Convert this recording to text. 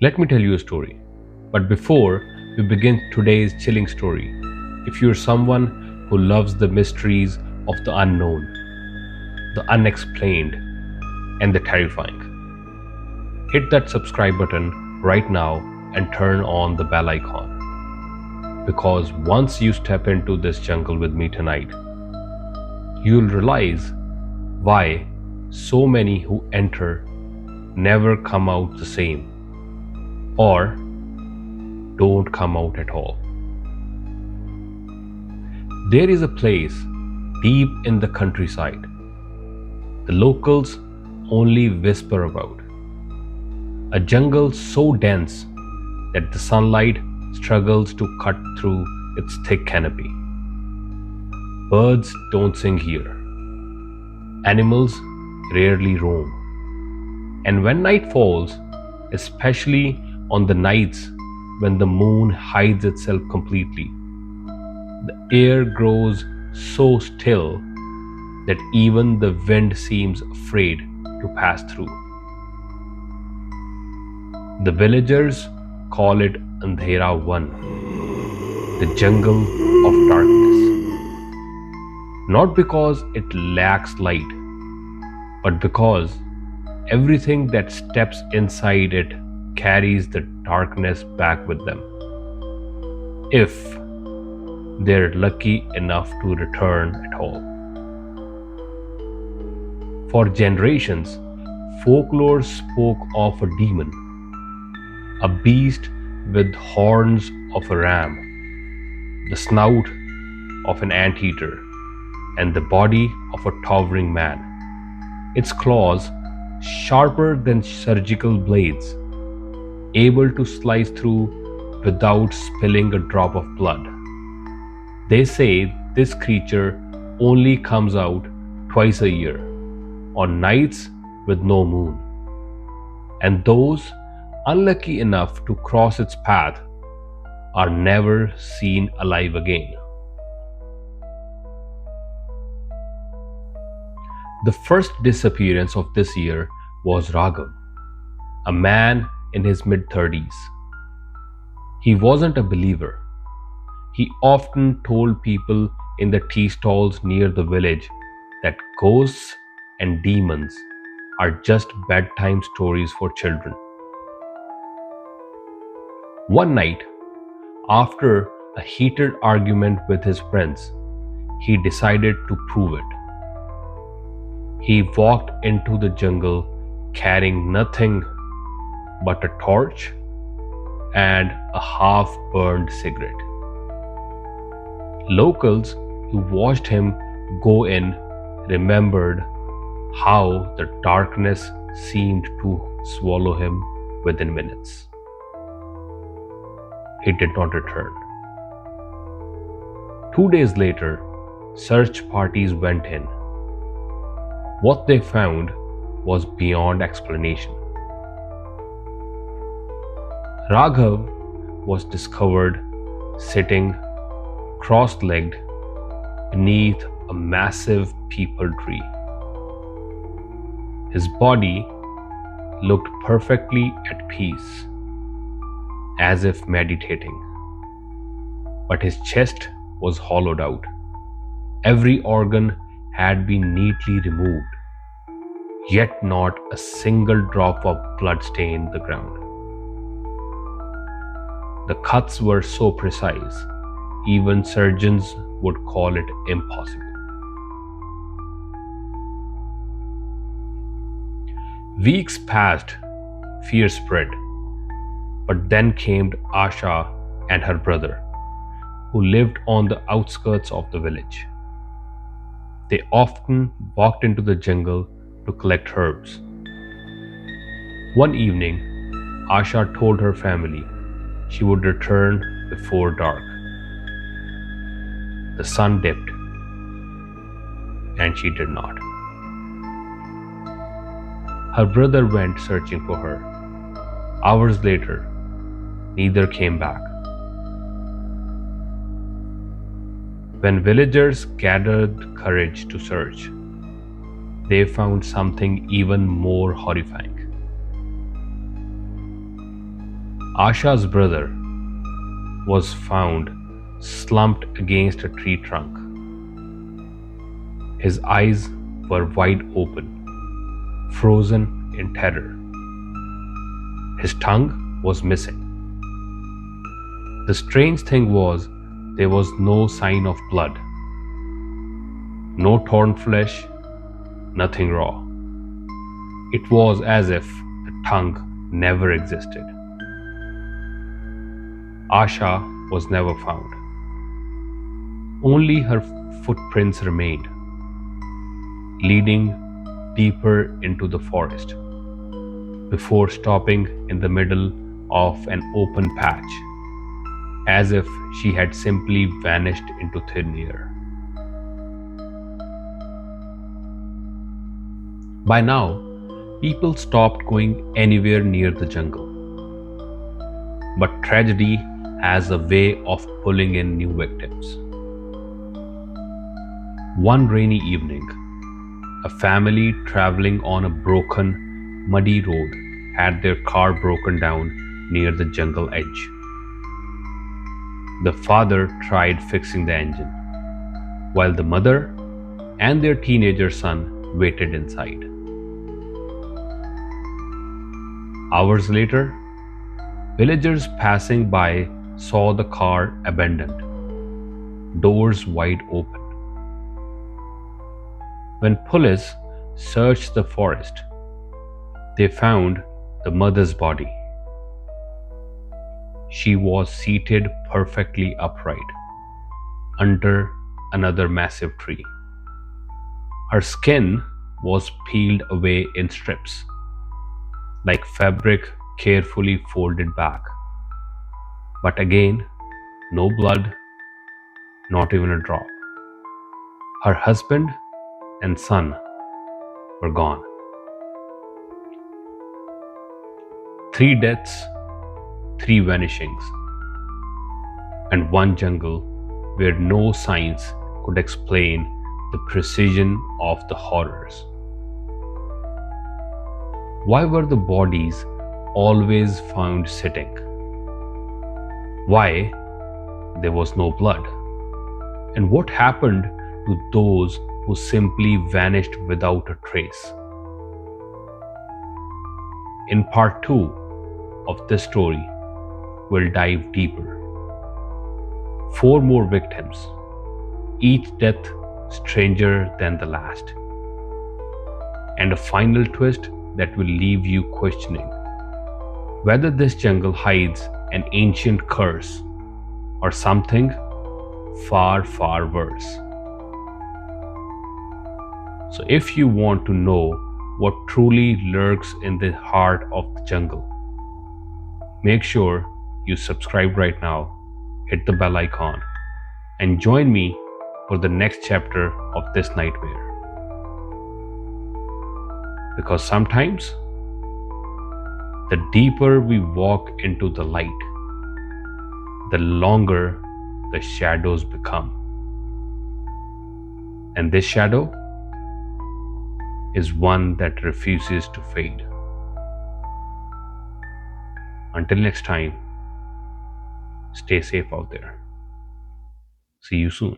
Let me tell you a story. But before we begin today's chilling story, if you're someone who loves the mysteries of the unknown, the unexplained, and the terrifying, hit that subscribe button right now and turn on the bell icon. Because once you step into this jungle with me tonight, you'll realize why so many who enter never come out the same or don't come out at all. There is a place deep in the countryside the locals only whisper about. A jungle so dense that the sunlight struggles to cut through its thick canopy. Birds don't sing here. Animals rarely roam. And when night falls, especially on the nights when the moon hides itself completely, the air grows so still that even the wind seems afraid to pass through. The villagers call it Andhera One, the jungle of darkness. Not because it lacks light, but because everything that steps inside it carries the darkness back with them. If they're lucky enough to return at all. For generations, folklore spoke of a demon, a beast with horns of a ram, the snout of an anteater, and the body of a towering man. Its claws, sharper than surgical blades, able to slice through without spilling a drop of blood. They say this creature only comes out twice a year, on nights with no moon. And those unlucky enough to cross its path are never seen alive again. The first disappearance of this year was Raghav, a man in his mid-30s. He wasn't a believer. He often told people in the tea stalls near the village that ghosts and demons are just bedtime stories for children. One night, after a heated argument with his friends, he decided to prove it. He walked into the jungle carrying nothing but a torch and a half-burned cigarette. Locals who watched him go in remembered how the darkness seemed to swallow him within minutes. He did not return. 2 days later, search parties went in. What they found was beyond explanation. Raghav was discovered sitting cross-legged beneath a massive peepal tree. His body looked perfectly at peace, as if meditating, but his chest was hollowed out. Every organ had been neatly removed, yet not a single drop of blood stained the ground. The cuts were so precise, even surgeons would call it impossible. Weeks passed, fear spread, but then came Asha and her brother, who lived on the outskirts of the village. They often walked into the jungle to collect herbs. One evening, Asha told her family she would return before dark. The sun dipped, and she did not. Her brother went searching for her. Hours later, neither came back. When villagers gathered courage to search, they found something even more horrifying. Asha's brother was found slumped against a tree trunk. His eyes were wide open, frozen in terror. His tongue was missing. The strange thing was, there was no sign of blood. No torn flesh, nothing raw. It was as if the tongue never existed. Asha was never found. Only her footprints remained, leading deeper into the forest, before stopping in the middle of an open patch, as if she had simply vanished into thin air. By now, people stopped going anywhere near the jungle. But tragedy has a way of pulling in new victims. One rainy evening, a family traveling on a broken, muddy road had their car broken down near the jungle edge. The father tried fixing the engine, while the mother and their teenager son waited inside. Hours later, villagers passing by saw the car abandoned, doors wide open. When police searched the forest, they found the mother's body. She was seated perfectly upright under another massive tree. Her skin was peeled away in strips, like fabric carefully folded back. But again, no blood, not even a drop. Her husband and son were gone. 3 deaths, 3 vanishings, and one jungle where no science could explain the precision of the horrors. Why were the bodies always found sitting? Why there was no blood? And what happened to those who simply vanished without a trace? In part 2 of this story, we'll dive deeper. 4 more victims, each death stranger than the last, and a final twist that will leave you questioning whether this jungle hides an ancient curse or something far, far worse. So, if you want to know what truly lurks in the heart of the jungle, make sure you subscribe right now, hit the bell icon, and join me for the next chapter of this nightmare. Because sometimes, the deeper we walk into the light, the longer the shadows become. And this shadow is one that refuses to fade. Until next time, stay safe out there. See you soon.